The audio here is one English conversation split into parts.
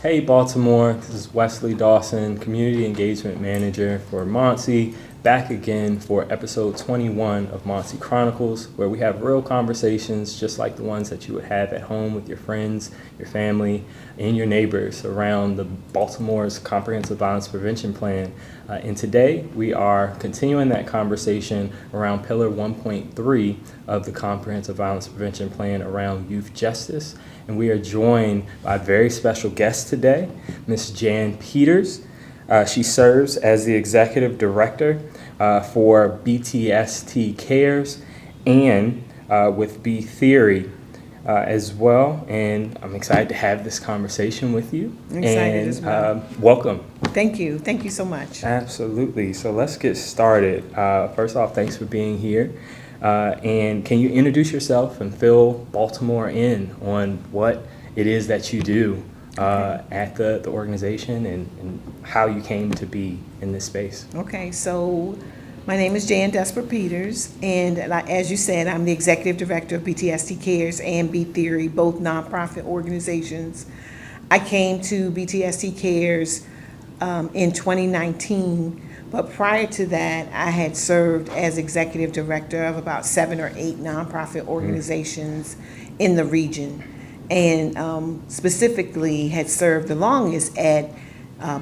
Hey Baltimore, this is Wesley Dawson, Community Engagement Manager for MONSE, back again for episode 21 of MONSE Chronicles, where we have real conversations just like the ones that you would have at home with your friends, your family, and your neighbors around the Baltimore's Comprehensive Violence Prevention Plan. And today we are continuing that conversation around Pillar 1.3 of the Comprehensive Violence Prevention Plan around youth justice. And we are joined by a very special guest today, Ms. Jan Peters. She serves as the Executive Director for BTST Cares and with B Theory as well. And I'm excited to have this conversation with you. I'm excited as well. Welcome. Thank you. Thank you so much. Absolutely. So let's get started. First off, thanks for being here. And can you introduce yourself and fill Baltimore in on what it is that you do at the organization and how you came to be in this space? Okay, so my name is Jan Desper Peters, and as you said, I'm the Executive Director of BTST Cares and B Theory, both nonprofit organizations. I came to BTST Cares in 2019. But prior to that, I had served as executive director of about 7 or 8 nonprofit organizations in the region, and specifically had served the longest at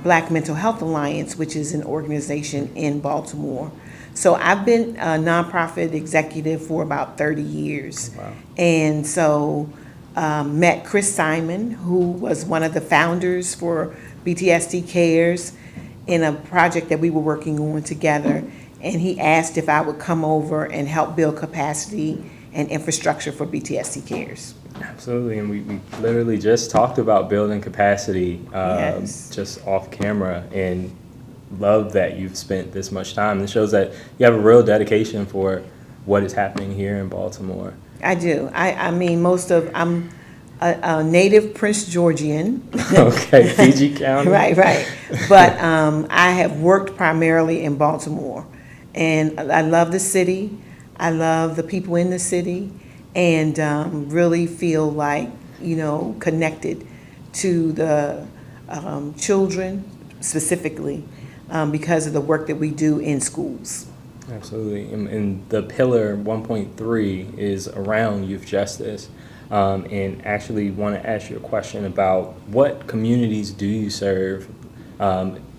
Black Mental Health Alliance, which is an organization in Baltimore. So I've been a nonprofit executive for about 30 years. Wow. And so met Chris Simon, who was one of the founders for BTST Cares, in a project that we were working on together, and he asked if I would come over and help build capacity and infrastructure for BTST Cares. Absolutely, and we literally just talked about building capacity Yes. just off camera, and love that you've spent this much time. It shows that you have a real dedication for what is happening here in Baltimore. I do. I mean, I'm a native Prince Georgian. Okay, Fiji County. Right. But I have worked primarily in Baltimore, and I love the city. I love the people in the city, and really feel like, connected to the children specifically because of the work that we do in schools. Absolutely, and the Pillar 1.3 is around youth justice. And actually want to ask you a question about what communities do you serve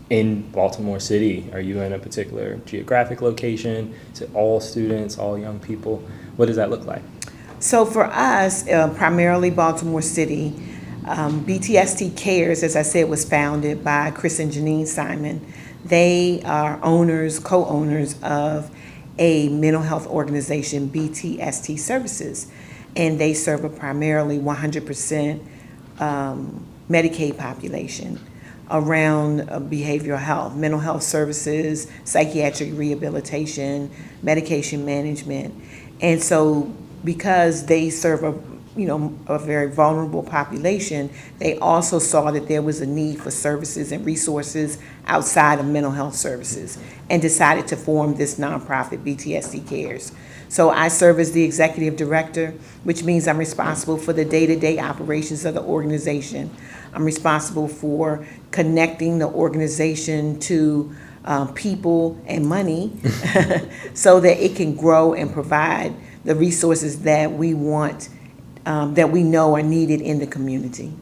in Baltimore City? Are you in a particular geographic location? Is it all students, all young people? What does that look like? So for us, primarily Baltimore City, BTST Cares, as I said, was founded by Chris and Janine Simon. They are co-owners of a mental health organization, BTST Services. And they serve a primarily 100% Medicaid population around behavioral health, mental health services, psychiatric rehabilitation, medication management. And so because they serve a very vulnerable population, they also saw that there was a need for services and resources outside of mental health services, and decided to form this nonprofit, BTST Cares. So I serve as the executive director, which means I'm responsible for the day-to-day operations of the organization. I'm responsible for connecting the organization to people and money so that it can grow and provide the resources that we want, that we know are needed in the community.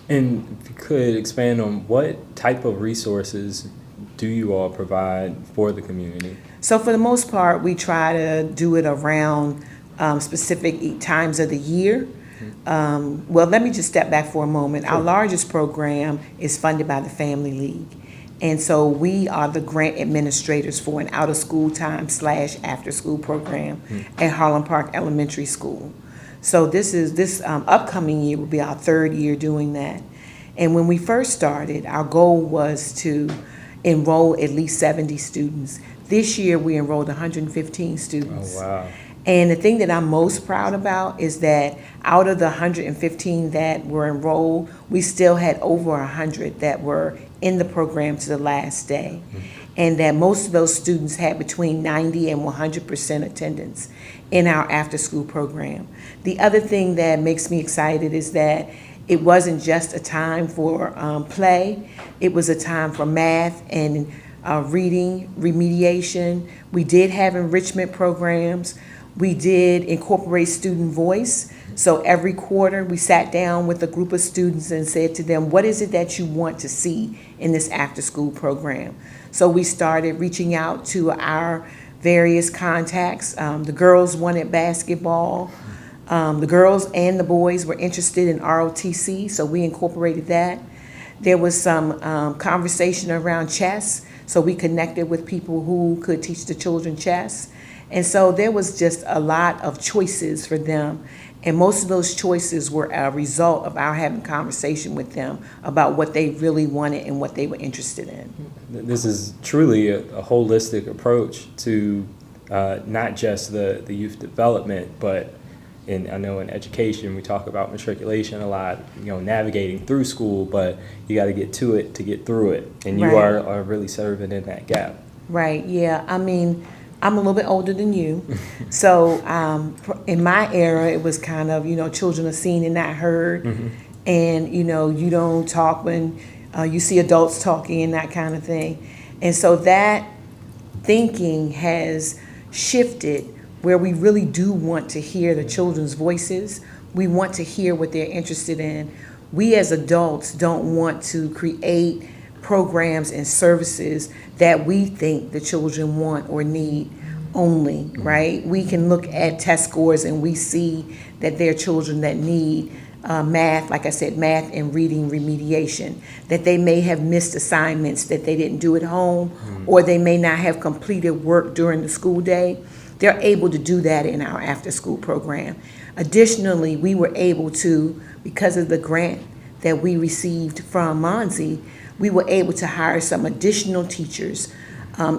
And if you could expand on what type of resources do you all provide for the community? So for the most part, we try to do it around specific times of the year. Well, let me just step back for a moment. Sure. Our largest program is funded by the Family League. And so we are the grant administrators for an out-of-school time / after-school program at Harlem Park Elementary School. So this upcoming year will be our 3rd year doing that. And when we first started, our goal was to enroll at least 70 students. This year we enrolled 115 students. Oh, wow. And the thing that I'm most proud about is that out of the 115 that were enrolled, we still had over 100 that were in the program to the last day. And that most of those students had between 90 and 100% attendance in our after-school program. The other thing that makes me excited is that It wasn't just a time for play. It was a time for math and reading, remediation. We did have enrichment programs. We did incorporate student voice. So every quarter we sat down with a group of students and said to them, what is it that you want to see in this after-school program? So we started reaching out to our various contacts. The girls wanted basketball. The girls and the boys were interested in ROTC, so we incorporated that. There was some conversation around chess, so we connected with people who could teach the children chess. And so there was just a lot of choices for them. And most of those choices were a result of our having conversation with them about what they really wanted and what they were interested in. This is truly a holistic approach to not just the youth development, but I know in education we talk about matriculation a lot, navigating through school, but you got to get to it to get through it. And you Right. are really serving in that gap. Right, yeah. I mean, I'm a little bit older than you. So in my era, it was kind of, children are seen and not heard. Mm-hmm. And, you don't talk when you see adults talking and that kind of thing. And so that thinking has shifted where we really do want to hear the children's voices. We want to hear what they're interested in. We as adults don't want to create programs and services that we think the children want or need only, right? We can look at test scores and we see that there are children that need math, like I said, math and reading remediation, that they may have missed assignments that they didn't do at home, or they may not have completed work during the school day. They're able to do that in our after-school program. Additionally, we were able to, because of the grant that we received from MONSE, we were able to hire some additional teachers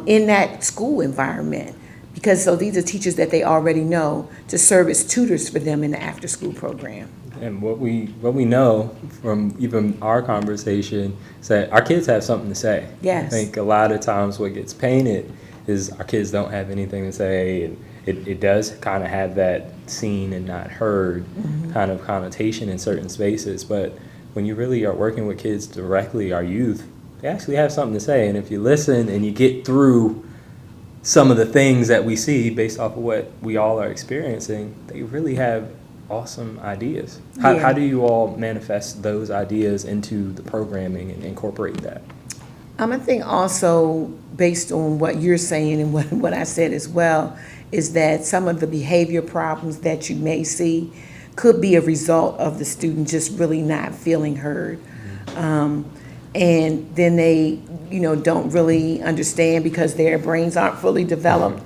in that school environment, because so these are teachers that they already know, to serve as tutors for them in the after-school program. And what we know from even our conversation is that our kids have something to say. Yes. I think a lot of times what gets painted is our kids don't have anything to say, and it does kind of have that seen and not heard kind of connotation in certain spaces. But when you really are working with kids directly, our youth, they actually have something to say. And if you listen and you get through some of the things that we see based off of what we all are experiencing, they really have awesome ideas. How do you all manifest those ideas into the programming and incorporate that? I think also based on what you're saying and what I said as well, is that some of the behavior problems that you may see could be a result of the student just really not feeling heard. And then they, don't really understand because their brains aren't fully developed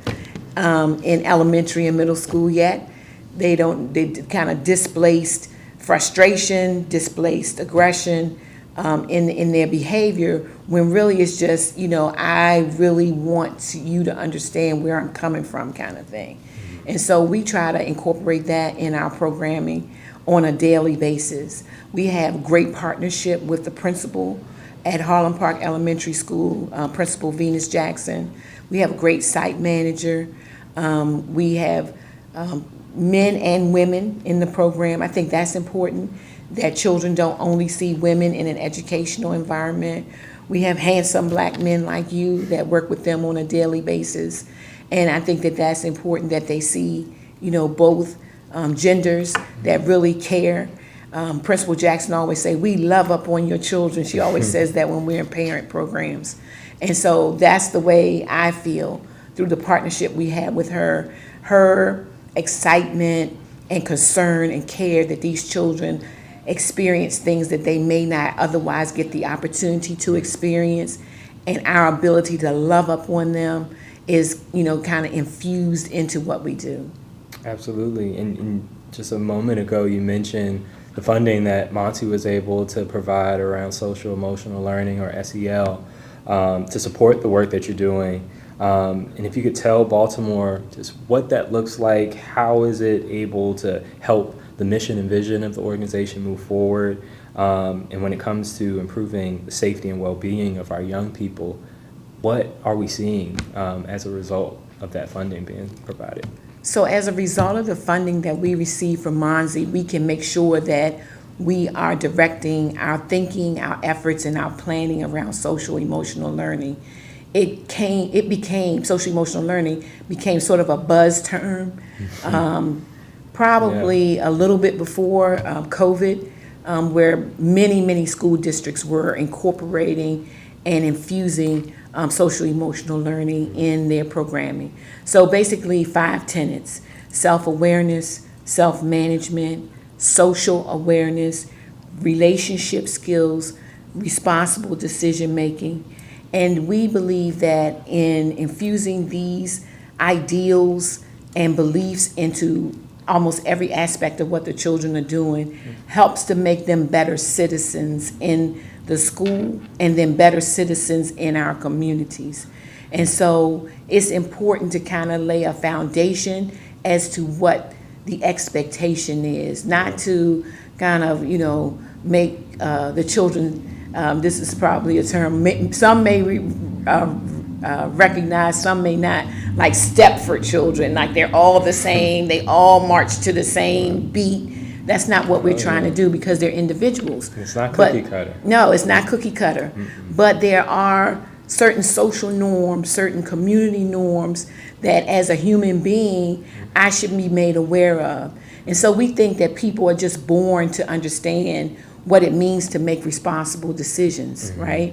in elementary and middle school yet. They kind of displaced frustration, displaced aggression in their behavior, when really it's just, I really want you to understand where I'm coming from kind of thing. And so we try to incorporate that in our programming on a daily basis. We have great partnership with the principal at Harlem Park Elementary School, Principal Venus Jackson. We have a great site manager. We have men and women in the program. I think that's important, that children don't only see women in an educational environment. We have handsome black men like you that work with them on a daily basis. And I think that that's important, that they see, both genders that really care. Principal Jackson always say, we love up on your children. She always says that when we're in parent programs. And so that's the way I feel through the partnership we have with her. Her excitement and concern and care that these children experience things that they may not otherwise get the opportunity to experience, and our ability to love up on them is, kind of infused into what we do. Absolutely. And just a moment ago, you mentioned the funding that MONSE was able to provide around social emotional learning, or SEL, to support the work that you're doing. And if you could tell Baltimore just what that looks like, how is it able to help the mission and vision of the organization move forward, and when it comes to improving the safety and well-being of our young people, what are we seeing as a result of that funding being provided? So as a result of the funding that we receive from MONSE, we can make sure that we are directing our thinking, our efforts, and our planning around social emotional learning. Social emotional learning became sort of a buzz term, probably a little bit before COVID, where many school districts were incorporating and infusing social emotional learning in their programming. So basically 5 tenets: self-awareness, self-management, social awareness, relationship skills, responsible decision making. And we believe that in infusing these ideals and beliefs into almost every aspect of what the children are doing helps to make them better citizens in the school and then better citizens in our communities. And so it's important to kind of lay a foundation as to what the expectation is, not to kind of, make the children, this is probably a term, some may recognize, some may not, like Stepford children, like they're all the same, they all march to the same beat. That's not what we're trying to do, because they're individuals. It's not cookie cutter. No, it's not cookie cutter. But there are certain social norms, certain community norms that as a human being, I should be made aware of. And so we think that people are just born to understand what it means to make responsible decisions, right?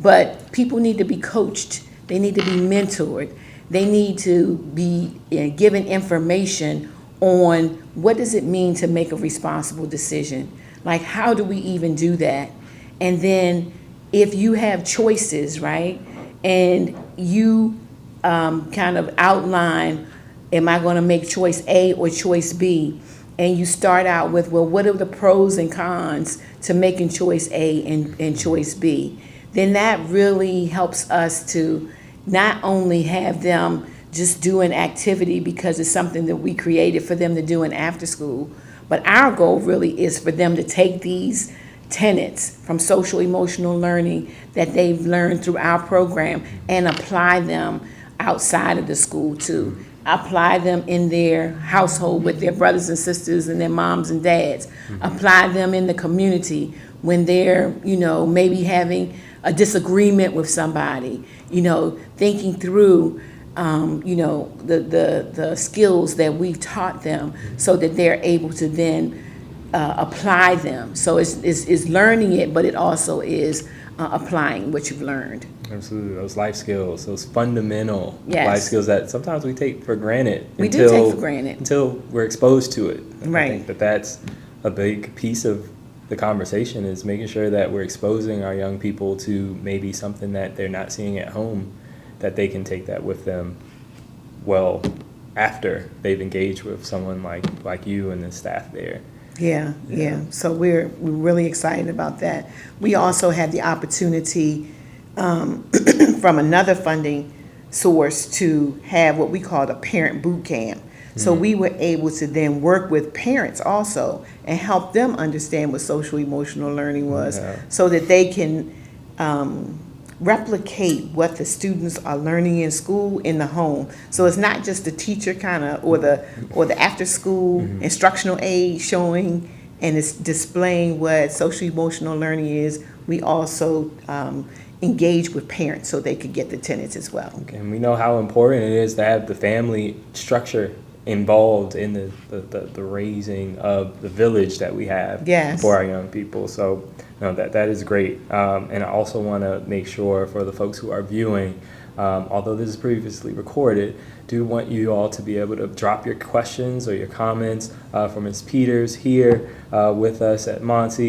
But people need to be coached. They need to be mentored. They need to be given information on what does it mean to make a responsible decision. Like, how do we even do that? And then if you have choices, right, and you kind of outline, am I going to make choice A or choice B? And you start out with, well, what are the pros and cons to making choice A and choice B? Then that really helps us to not only have them just do an activity because it's something that we created for them to do in after school, but our goal really is for them to take these tenets from social emotional learning that they've learned through our program and apply them outside of the school too. Apply them in their household with their brothers and sisters and their moms and dads. Apply them in the community when they're, maybe having a disagreement with somebody, thinking through, the skills that we've taught them so that they're able to then apply them. So it's learning it, but it also is applying what you've learned. Absolutely, those life skills, those fundamental Yes. life skills that sometimes we take for granted. We do take for granted. Until we're exposed to it. Right. I think that's a big piece of the conversation, is making sure that we're exposing our young people to maybe something that they're not seeing at home, that they can take that with them well after they've engaged with someone like you and the staff there. Yeah. So we're really excited about that. We also had the opportunity from another funding source to have what we called a parent boot camp. So we were able to then work with parents also and help them understand what social emotional learning was, so that they can replicate what the students are learning in school in the home. So it's not just the teacher kind of or the after school instructional aid showing and it's displaying what social emotional learning is. We also engage with parents so they could get the tenets as well. Okay. And we know how important it is to have the family structure involved in the raising of the village that we have for our young people. So that is great. And I also want to make sure for the folks who are viewing, although this is previously recorded, do want you all to be able to drop your questions or your comments for Ms. Peters here with us at MONSE,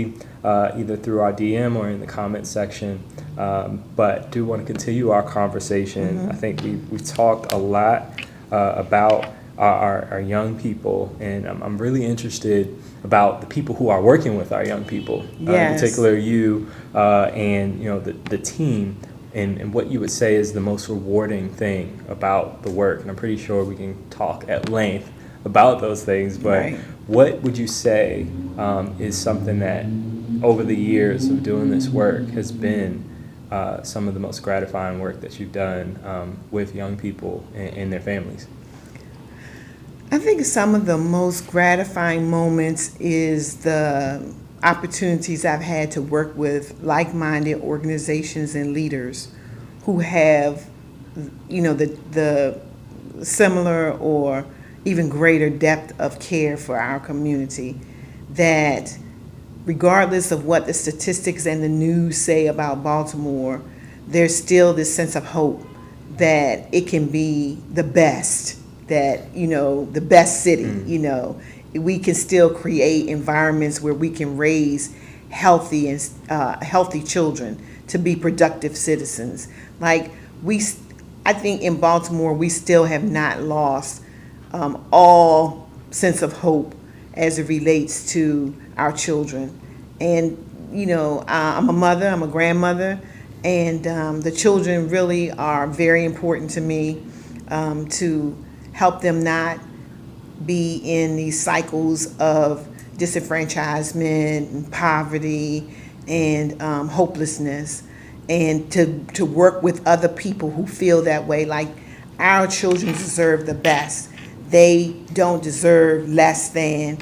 either through our DM or in the comment section. But do want to continue our conversation. I think we've talked a lot about our young people, and I'm really interested about the people who are working with our young people, in particular you and the team, and what you would say is the most rewarding thing about the work. And I'm pretty sure we can talk at length about those things, but what would you say is something that over the years of doing this work has been some of the most gratifying work that you've done with young people and their families? I think some of the most gratifying moments is the opportunities I've had to work with like-minded organizations and leaders who have, the similar or even greater depth of care for our community, that regardless of what the statistics and the news say about Baltimore, there's still this sense of hope that it can be the best, that, the best city, we can still create environments where we can raise healthy children to be productive citizens. Like I think in Baltimore, we still have not lost all sense of hope as it relates to our children. And, I'm a mother, I'm a grandmother, and the children really are very important to me, to help them not be in these cycles of disenfranchisement and poverty and hopelessness, and to work with other people who feel that way. Like, our children deserve the best. They don't deserve less than.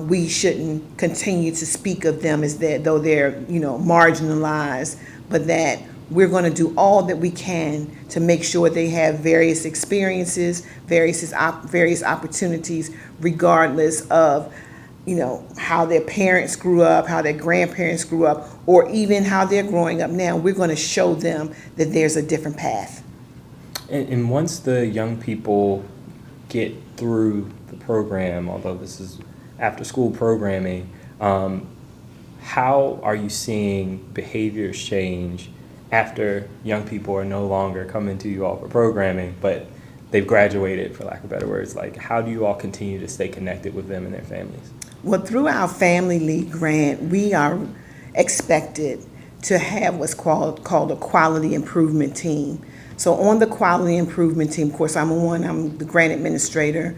We shouldn't continue to speak of them as though they're, marginalized, but that we're going to do all that we can to make sure they have various experiences, various opportunities, regardless of, how their parents grew up, how their grandparents grew up, or even how they're growing up now. We're going to show them that there's a different path. And once the young people get through the program, although this is after school programming, how are you seeing behaviors change after young people are no longer coming to you all for programming, but they've graduated, for lack of better words? Like, how do you all continue to stay connected with them and their families? Well, through our Family League grant, we are expected to have what's called a quality improvement team. So on the quality improvement team, of course, I'm the grant administrator.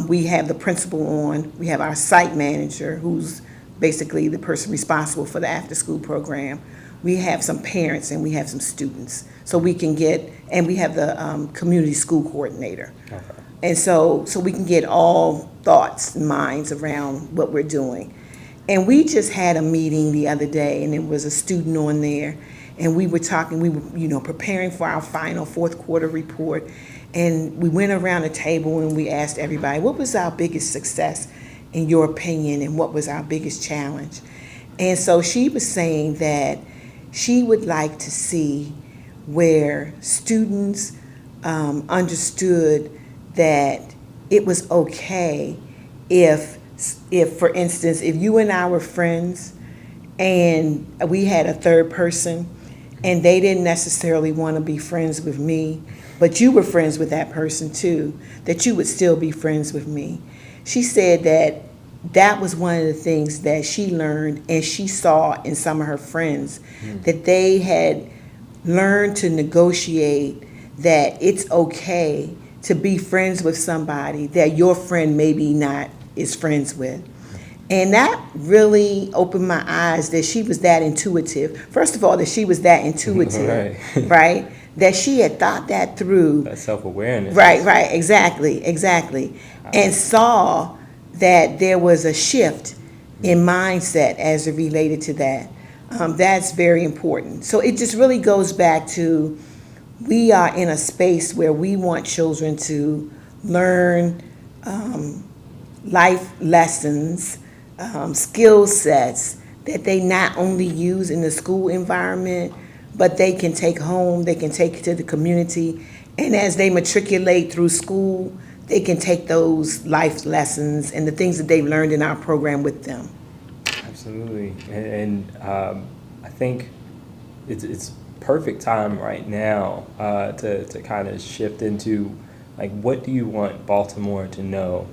We have the principal on. We have our site manager, who's basically the person responsible for the after-school program. We have some parents and we have some students. So we can and we have the community school coordinator. Okay. And so we can get all thoughts and minds around what we're doing. And we just had a meeting the other day, and there was a student on there, and we were preparing for our final fourth quarter report. And we went around the table and we asked everybody, what was our biggest success in your opinion, and what was our biggest challenge? And so she was saying that she would like to see where students understood that it was okay if, for instance, if you and I were friends and we had a third person and they didn't necessarily want to be friends with me, but you were friends with that person too, that you would still be friends with me. She said that was one of the things that she learned and she saw in some of her friends, that they had learned to negotiate that it's okay to be friends with somebody that your friend maybe not is friends with. And that really opened my eyes that she was that intuitive. First of all, that she was that intuitive, right? That she had thought that through. That self-awareness. Right, exactly. And saw that there was a shift in mindset as it related to that. That's very important. So it just really goes back to, we are in a space where we want children to learn life lessons, skill sets that they not only use in the school environment, but they can take home, they can take to the community, and as they matriculate through school, they can take those life lessons and the things that they've learned in our program with them. Absolutely, and I think it's perfect time right now to kind of shift into, like, what do you want Baltimore to know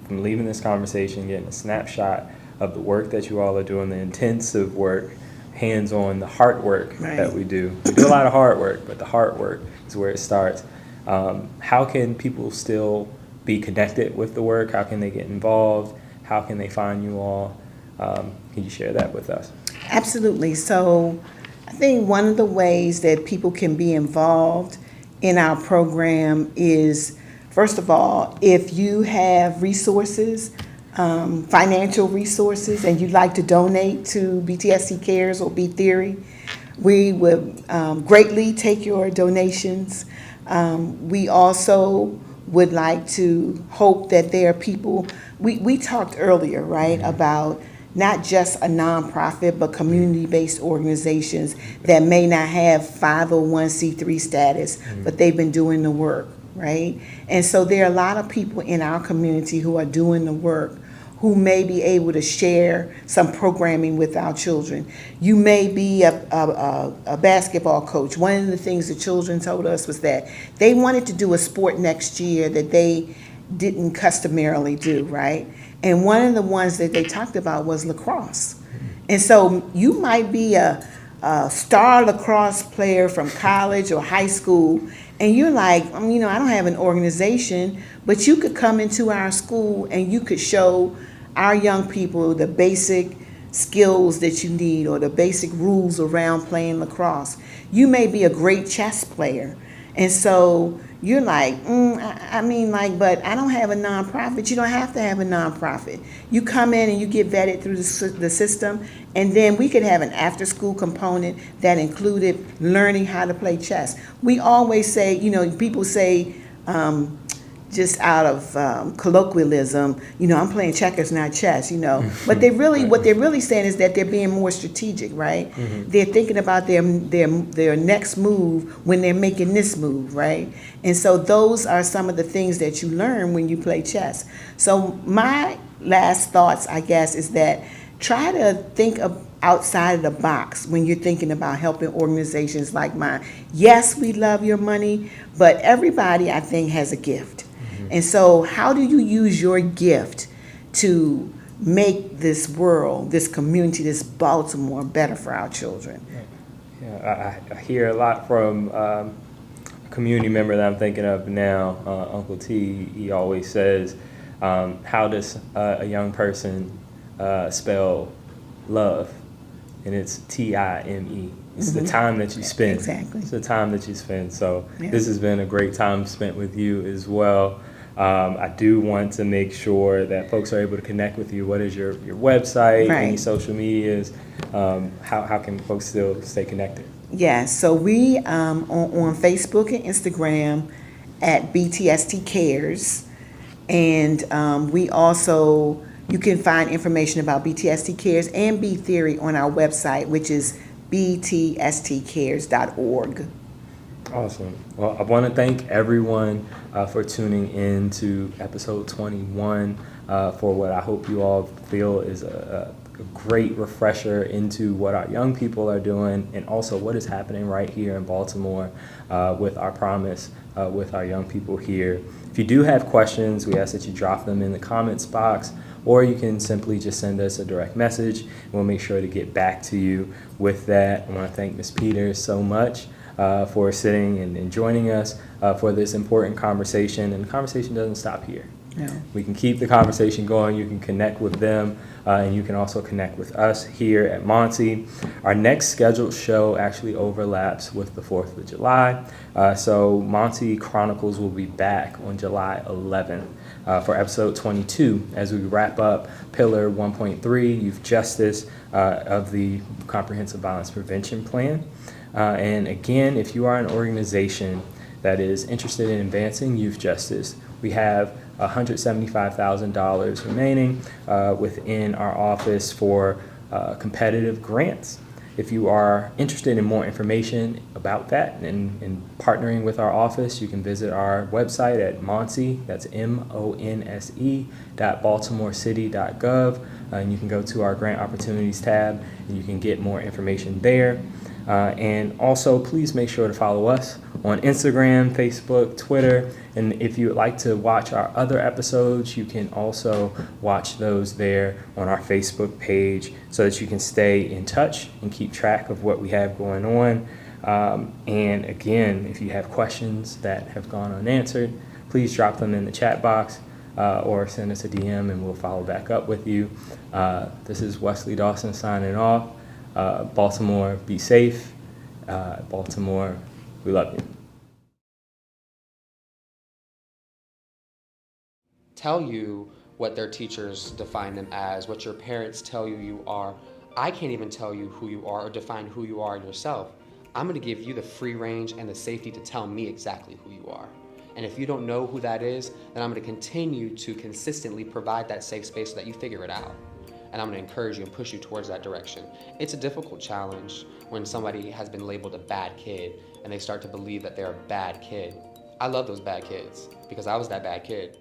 from leaving this conversation, getting a snapshot of the work that you all are doing, the intensive work, hands-on, the hard work that we do. We do a lot of hard work, but the hard work is where it starts. How can people still be connected with the work? How can they get involved? How can they find you all? Can you share that with us? Absolutely. So I think one of the ways that people can be involved in our program is, first of all, if you have resources, financial resources and you'd like to donate to BTST Cares or B Theory, we would greatly take your donations. We also would like to hope that there are people, we talked earlier, right, about not just a nonprofit, but community-based organizations that may not have 501c3 status, but they've been doing the work, right? And so there are a lot of people in our community who are doing the work who may be able to share some programming with our children. You may be a basketball coach. One of the things the children told us was that they wanted to do a sport next year that they didn't customarily do, right? And one of the ones that they talked about was lacrosse. And so you might be a star lacrosse player from college or high school, and you're like, I don't have an organization, but you could come into our school and you could show our young people the basic skills that you need or the basic rules around playing lacrosse. You may be a great chess player. And so you're like, but I don't have a nonprofit. You don't have to have a nonprofit. You come in and you get vetted through the system, and then we could have an after-school component that included learning how to play chess. We always say, people say, just out of colloquialism, I'm playing checkers, not chess, But what they're really saying is that they're being more strategic, right? Mm-hmm. They're thinking about their next move when they're making this move, right? And so those are some of the things that you learn when you play chess. So my last thoughts, I guess, is that try to think of outside of the box when you're thinking about helping organizations like mine. Yes, we love your money, but everybody, I think, has a gift. And so how do you use your gift to make this world, this community, this Baltimore better for our children? Yeah, I hear a lot from a community member that I'm thinking of now, Uncle T. He always says, how does a young person spell love? And it's Time. It's the time that you spend. Exactly. It's the time that you spend. So This has been a great time spent with you as well. I do want to make sure that folks are able to connect with you. What is your website, right. Any social medias? How can folks still stay connected? Yeah, so we on Facebook and Instagram at BTST Cares. And we also, you can find information about BTST Cares and B Theory on our website, which is btstcares.org. Awesome. Well, I want to thank everyone for tuning in to episode 21 for what I hope you all feel is a great refresher into what our young people are doing and also what is happening right here in Baltimore with our promise with our young people here. If you do have questions, we ask that you drop them in the comments box, or you can simply just send us a direct message, and we'll make sure to get back to you with that. I want to thank Ms. Peters so much for sitting and joining us for this important conversation, and the conversation doesn't stop here. No. We can keep the conversation going. You can connect with them, and you can also connect with us here at MONSE. Our next scheduled show actually overlaps with the 4th of July. So MONSE Chronicles will be back on July 11th for episode 22 as we wrap up Pillar 1.3, Youth Justice of the Comprehensive Violence Prevention Plan. And again, if you are an organization that is interested in advancing youth justice, we have $175,000 remaining within our office for competitive grants. If you are interested in more information about that and partnering with our office, you can visit our website at MONSE, that's MONSE.baltimorecity.gov, and you can go to our Grant Opportunities tab and you can get more information there. And also, please make sure to follow us on Instagram, Facebook, Twitter, and if you would like to watch our other episodes, you can also watch those there on our Facebook page so that you can stay in touch and keep track of what we have going on. And again, if you have questions that have gone unanswered, please drop them in the chat box or send us a DM and we'll follow back up with you. This is Wesley Dawson signing off. Baltimore, be safe. Baltimore, we love you. Tell you what their teachers define them as, what your parents tell you you are. I can't even tell you who you are or define who you are yourself. I'm going to give you the free range and the safety to tell me exactly who you are. And if you don't know who that is, then I'm going to continue to consistently provide that safe space so that you figure it out. And I'm going to encourage you and push you towards that direction. It's a difficult challenge when somebody has been labeled a bad kid and they start to believe that they're a bad kid. I love those bad kids because I was that bad kid.